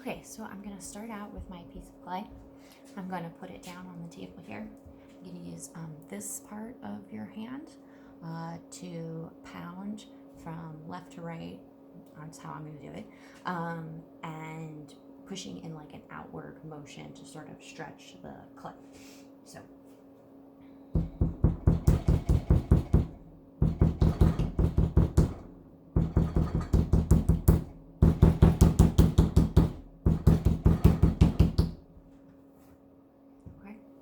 Okay, so I'm gonna start out with my piece of clay. I'm gonna put it down on the table here. I'm gonna use this part of your hand to pound from left to right. That's how I'm gonna do it. And pushing in like an outward motion to sort of stretch the clay. So.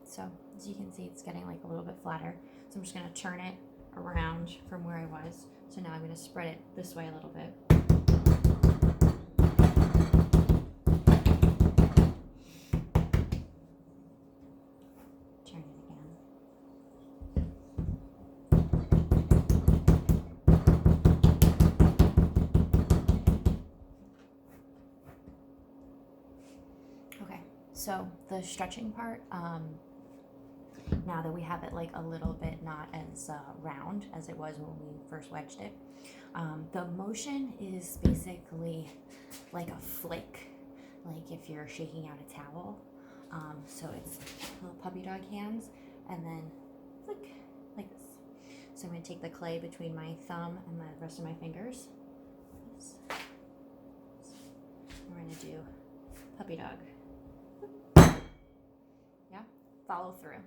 So as you can see, it's getting like a little bit flatter. So I'm just gonna turn it around from where I was. So now I'm gonna spread it this way a little bit. Turn it again. Okay, so the stretching part, now that we have it like a little bit not as round as it was when we first wedged it, the motion is basically like a flick, like if you're shaking out a towel. So it's little puppy dog hands and then flick like this. So I'm going to take the clay between my thumb and the rest of my fingers. We're going to do puppy dog. Yeah, follow through.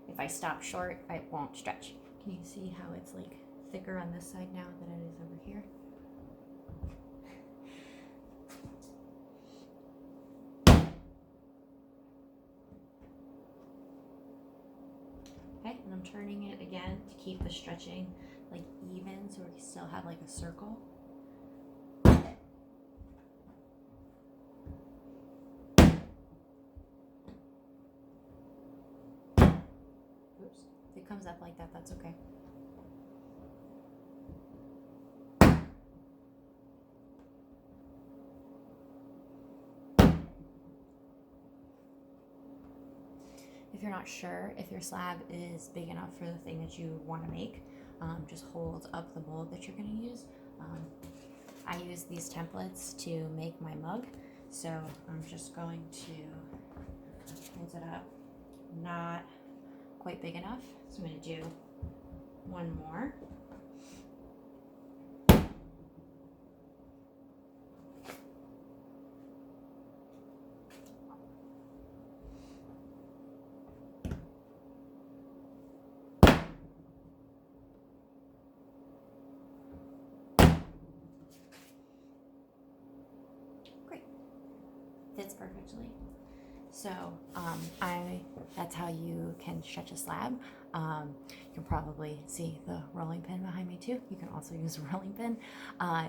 If I stop short, I won't stretch. Can you see how it's like thicker on this side now than it is over here? Okay, and I'm turning it again to keep the stretching like even so we still have like a circle. Oops, if it comes up like that, that's okay. If you're not sure if your slab is big enough for the thing that you want to make, just hold up the mold that you're going to use. I use these templates to make my mug, so I'm just going to hold it up. Not quite big enough, so I'm going to do one more. Great, fits perfectly. So that's how you can stretch a slab. You can probably see the rolling pin behind me too. You can also use a rolling pin.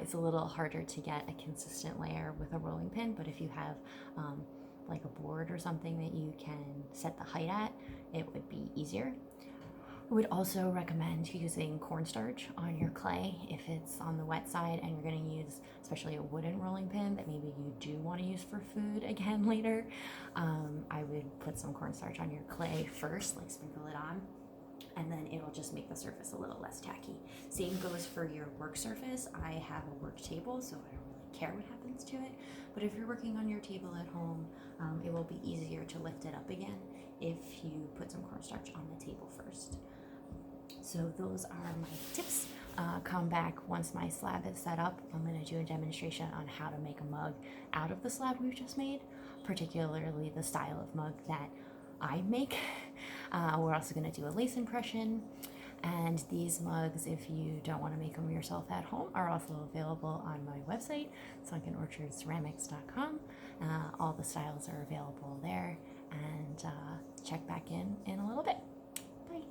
It's a little harder to get a consistent layer with a rolling pin, but if you have like a board or something that you can set the height at, it would be easier. I would also recommend using cornstarch on your clay if it's on the wet side and you're going to use especially a wooden rolling pin that maybe you do want to use for food again later. I would put some cornstarch on your clay first, like sprinkle it on, and then it'll just make the surface a little less tacky. Same goes for your work surface. I have a work table, so I don't really care what happens to it, but if you're working on your table at home, it will be easier to lift it up again if you put some cornstarch on the table first. So those are my tips. Come back once my slab is set up. I'm going to do a demonstration on how to make a mug out of the slab we've just made, particularly the style of mug that I make. We're also going to do a lace impression. And these mugs, if you don't want to make them yourself at home, are also available on my website, sunkenorchardceramics.com. All the styles are available there. And check back in a little bit. Bye.